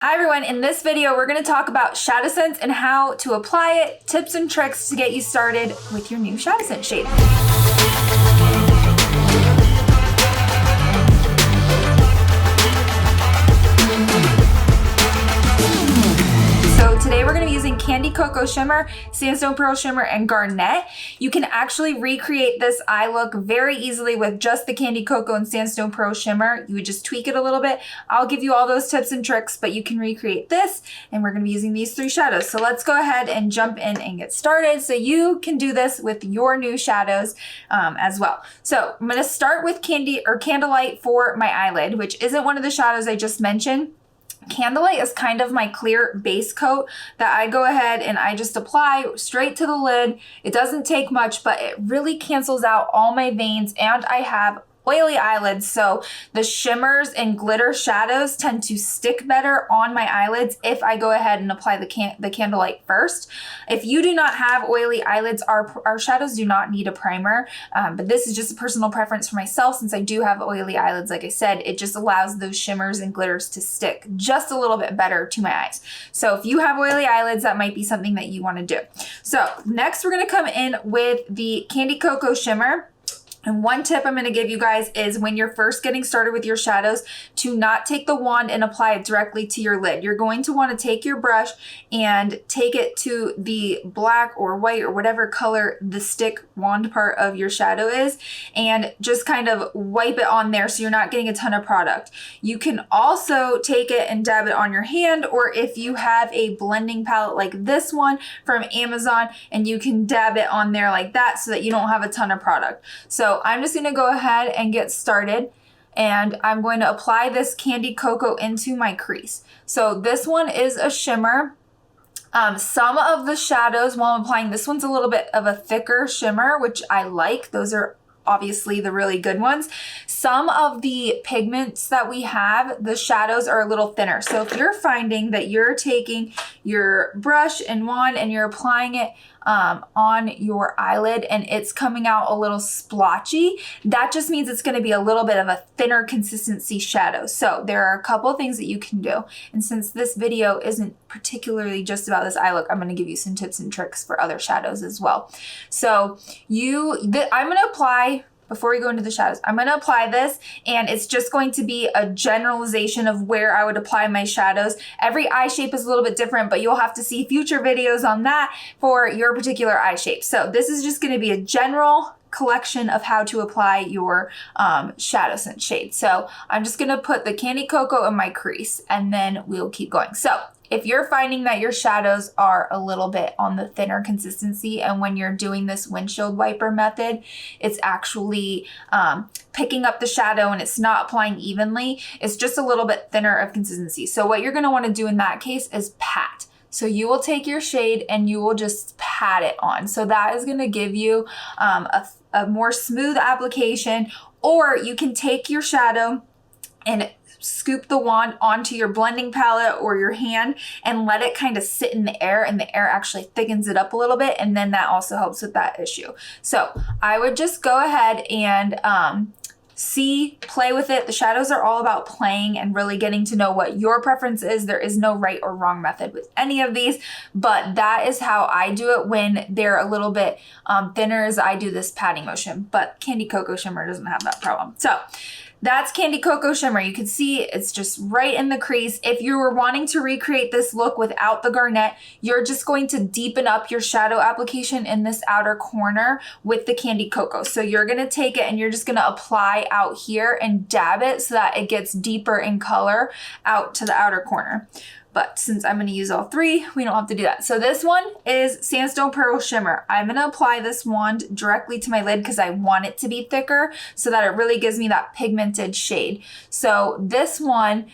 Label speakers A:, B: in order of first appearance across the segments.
A: Hi everyone, in this video we're going to talk about ShadowSense and how to apply it, tips and tricks to get you started with your new ShadowSense shade. So today we're going to be using Candy Cocoa Shimmer, Sandstone Pearl Shimmer, and Garnet. You can actually recreate this eye look very easily with just the Candy Cocoa and Sandstone Pearl Shimmer. You would just tweak it a little bit. I'll give you all those tips and tricks, but you can recreate this, and we're going to be using these three shadows. So let's go ahead and jump in and get started so you can do this with your new shadows as well. So I'm going to start with Candlelight for my eyelid, which isn't one of the shadows I just mentioned. Candlelight is kind of my clear base coat that I go ahead and I just apply straight to the lid. It doesn't take much, but it really cancels out all my veins, and I have oily eyelids, so the shimmers and glitter shadows tend to stick better on my eyelids if I go ahead and apply the Candlelight first. If you do not have oily eyelids, our shadows do not need a primer, but this is just a personal preference for myself. Since I do have oily eyelids, like I said, it just allows those shimmers and glitters to stick just a little bit better to my eyes. So if you have oily eyelids, that might be something that you want to do. So next we're going to come in with the Candy Cocoa Shimmer. And one tip I'm going to give you guys is when you're first getting started with your shadows, to not take the wand and apply it directly to your lid. You're going to want to take your brush and take it to the black or white or whatever color the stick wand part of your shadow is, and just kind of wipe it on there so you're not getting a ton of product. You can also take it and dab it on your hand, or if you have a blending palette like this one from Amazon, and you can dab it on there like that so that you don't have a ton of product. So I'm just going to go ahead and get started, and I'm going to apply this Candy Cocoa into my crease. So this one is a shimmer. Some of the shadows while I'm applying, this one's a little bit of a thicker shimmer, which I like. Those are obviously the really good ones. Some of the pigments that we have, the shadows are a little thinner. So if you're finding that you're taking your brush and wand and you're applying it on your eyelid and it's coming out a little splotchy, that just means it's going to be a little bit of a thinner consistency shadow. So there are a couple of things that you can do. And since this video isn't particularly just about this eye look, I'm going to give you some tips and tricks for other shadows as well. So I'm going to apply, before we go into the shadows, I'm going to apply this, and it's just going to be a generalization of where I would apply my shadows. Every eye shape is a little bit different, but you'll have to see future videos on that for your particular eye shape. So this is just going to be a general collection of how to apply your ShadowSense shade. So I'm just going to put the Candy Cocoa in my crease, and then we'll keep going. So if you're finding that your shadows are a little bit on the thinner consistency, and when you're doing this windshield wiper method, it's actually picking up the shadow and it's not applying evenly, it's just a little bit thinner of consistency. So what you're going to want to do in that case is pat. So you will take your shade and you will just pat it on. So that is going to give you a more smooth application, or you can take your shadow and scoop the wand onto your blending palette or your hand and let it kind of sit in the air, and the air actually thickens it up a little bit, and then that also helps with that issue. So I would just go ahead and play with it. The shadows are all about playing and really getting to know what your preference is. There is no right or wrong method with any of these, but that is how I do it when they're a little bit thinner, as I do this patting motion. But Candy Cocoa Shimmer doesn't have that problem. So that's Candy Cocoa Shimmer. You can see it's just right in the crease. If you were wanting to recreate this look without the Garnet, you're just going to deepen up your shadow application in this outer corner with the Candy Cocoa. So you're going to take it and you're just going to apply out here and dab it so that it gets deeper in color out to the outer corner. But since I'm going to use all three, we don't have to do that. So this one is Sandstone Pearl Shimmer. I'm going to apply this wand directly to my lid because I want it to be thicker so that it really gives me that pigmented shade. So this one,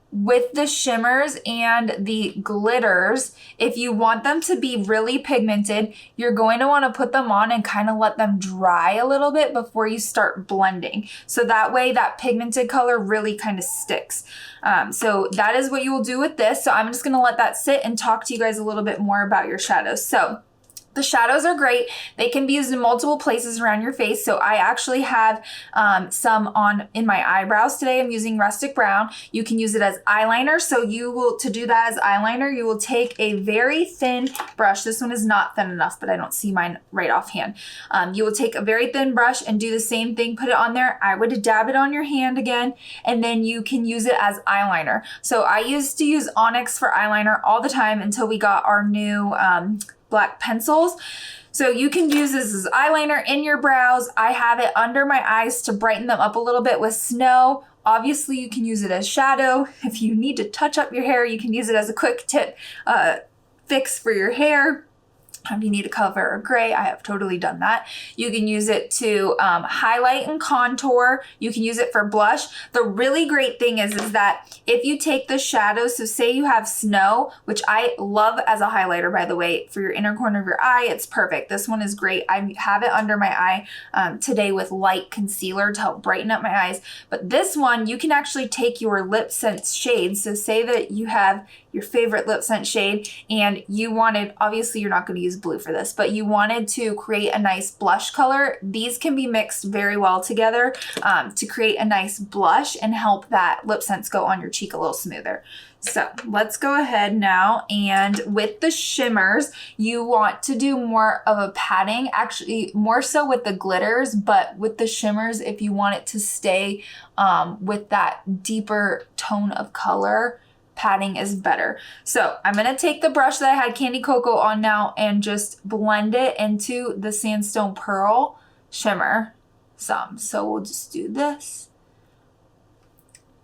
A: with the shimmers and the glitters, if you want them to be really pigmented, you're going to want to put them on and kind of let them dry a little bit before you start blending. So that way that pigmented color really kind of sticks. So that is what you will do with this. So I'm just going to let that sit and talk to you guys a little bit more about your shadows. So The shadows are great. They can be used in multiple places around your face. So I actually have some on in my eyebrows today. I'm using rustic brown. You can use it as eyeliner. So to do that as eyeliner, you will take a very thin brush. This one is not thin enough, but I don't see mine right offhand. You will take a very thin brush and do the same thing, put it on there. I would dab it on your hand again, and then you can use it as eyeliner. So I used to use Onyx for eyeliner all the time until we got our new black pencils. So you can use this as eyeliner in your brows. I have it under my eyes to brighten them up a little bit with snow. Obviously, you can use it as shadow. If you need to touch up your hair, you can use it as a quick tip fix for your hair. If you need a color or gray, I have totally done that. You can use it to highlight and contour. You can use it for blush. The really great thing is that if you take the shadows, so say you have snow, which I love as a highlighter, by the way, for your inner corner of your eye, it's perfect. This one is great. I have it under my eye today with light concealer to help brighten up my eyes. But this one, you can actually take your lip sense shade. So say that you have your favorite lip scent shade and you wanted, obviously you're not going to use blue for this, but you wanted to create a nice blush color. These can be mixed very well together to create a nice blush and help that lip scents go on your cheek a little smoother. So let's go ahead now, and with the shimmers, you want to do more of a padding, actually more so with the glitters, but with the shimmers, if you want it to stay with that deeper tone of color, padding is better. So I'm going to take the brush that I had Candy Cocoa on now and just blend it into the Sandstone Pearl shimmer some. So we'll just do this.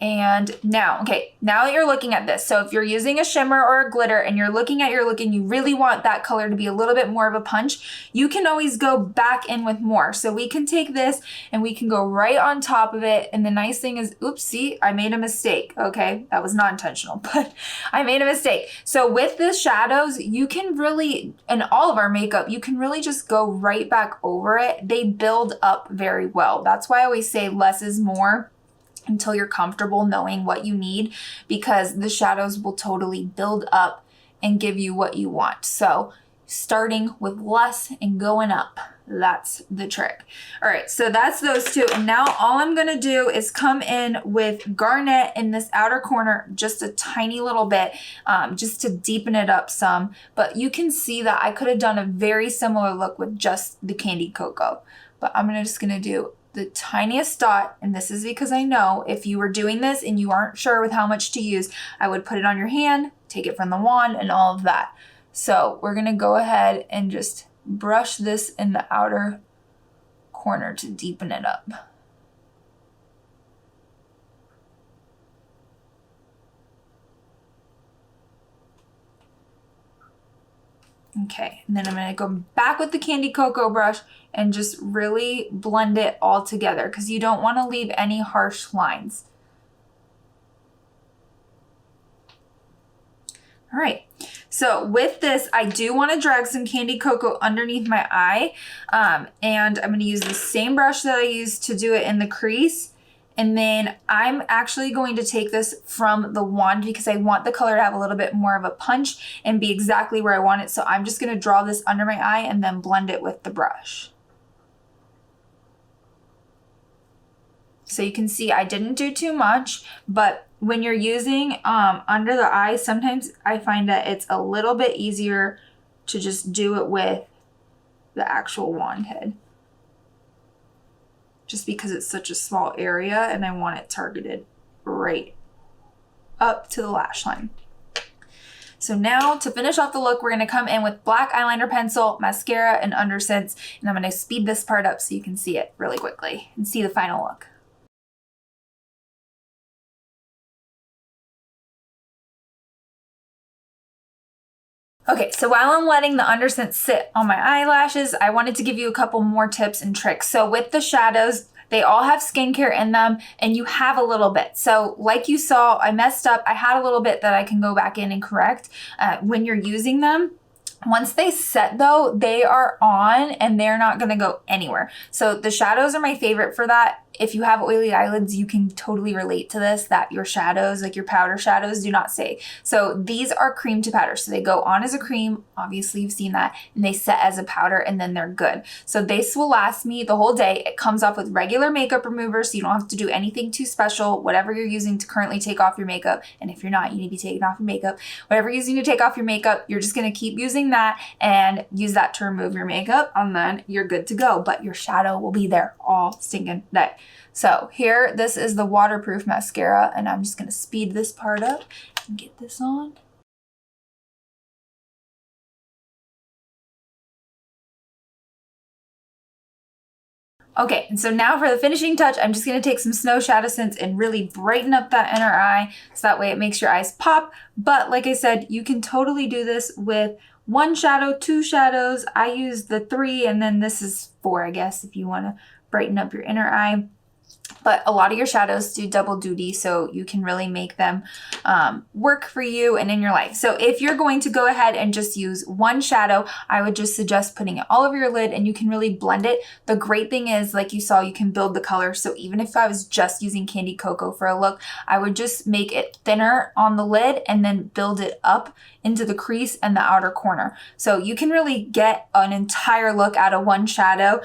A: And now, okay, now that you're looking at this, so if you're using a shimmer or a glitter and you're looking at your look and you really want that color to be a little bit more of a punch, you can always go back in with more. So we can take this and we can go right on top of it. And the nice thing is, oops, see, I made a mistake. Okay, that was not intentional, but I made a mistake. So with the shadows, you can really, and all of our makeup, you can really just go right back over it. They build up very well. That's why I always say less is more until you're comfortable knowing what you need, because the shadows will totally build up and give you what you want. So starting with less and going up, that's the trick. All right, so that's those two. And now all I'm gonna do is come in with Garnet in this outer corner, just a tiny little bit, just to deepen it up some. But you can see that I could have done a very similar look with just the Candy Cocoa. But I'm just gonna do the tiniest dot, and this is because I know if you were doing this and you aren't sure with how much to use, I would put it on your hand, take it from the wand, and all of that. So we're gonna go ahead and just brush this in the outer corner to deepen it up. Okay, and then I'm gonna go back with the Candy Cocoa brush and just really blend it all together because you don't want to leave any harsh lines. All right, so with this, I do want to drag some Candy Cocoa underneath my eye, and I'm going to use the same brush that I used to do it in the crease. And then I'm actually going to take this from the wand because I want the color to have a little bit more of a punch and be exactly where I want it. So I'm just going to draw this under my eye and then blend it with the brush. So you can see I didn't do too much, but when you're using under the eye, sometimes I find that it's a little bit easier to just do it with the actual wand head, just because it's such a small area and I want it targeted right up to the lash line. So now to finish off the look, we're gonna come in with black eyeliner pencil, mascara, and Undersense, and I'm gonna speed this part up so you can see it really quickly and see the final look. Okay, so while I'm letting the Undersense sit on my eyelashes, I wanted to give you a couple more tips and tricks. So with the shadows, they all have skincare in them and you have a little bit. So like you saw, I messed up. I had a little bit that I can go back in and correct when you're using them. Once they set though, they are on and they're not gonna go anywhere. So the shadows are my favorite for that. if you have oily eyelids, you can totally relate to this, that your shadows, like your powder shadows, do not stay. So these are cream to powder. So they go on as a cream, obviously you've seen that, and they set as a powder, and then they're good. So this will last me the whole day. It comes off with regular makeup remover, so you don't have to do anything too special. Whatever you're using to currently take off your makeup, and if you're not, you need to be taking off your makeup. Whatever you're using to take off your makeup, you're just gonna keep using that and use that to remove your makeup, and then you're good to go. But your shadow will be there all stinking day. So here, this is the waterproof mascara, and I'm just gonna speed this part up and get this on. Okay, and so now for the finishing touch, I'm just gonna take some Snow ShadowSense and really brighten up that inner eye, so that way it makes your eyes pop. But like I said, you can totally do this with one shadow, two shadows. I use the 3, and then this is 4, I guess, if you wanna brighten up your inner eye. But a lot of your shadows do double duty, so you can really make them work for you and in your life. So if you're going to go ahead and just use one shadow, I would just suggest putting it all over your lid, and you can really blend it. The great thing is, like you saw, you can build the color. So even if I was just using Candy Cocoa for a look, I would just make it thinner on the lid and then build it up into the crease and the outer corner. So you can really get an entire look out of one shadow.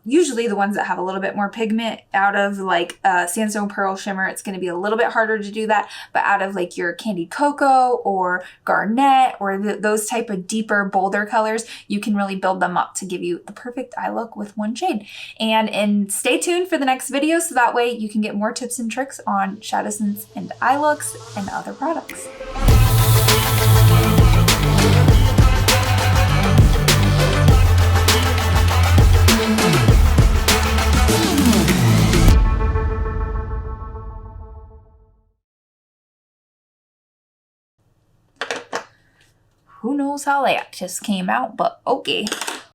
A: Usually the ones that have a little bit more pigment, out of like Sandstone Pearl Shimmer, it's going to be a little bit harder to do that. But out of like your Candy Cocoa or Garnet or those type of deeper, bolder colors, you can really build them up to give you the perfect eye look with one shade. And stay tuned for the next video, so that way you can get more tips and tricks on ShadowSense and eye looks and other products. Who knows how that just came out, but okay.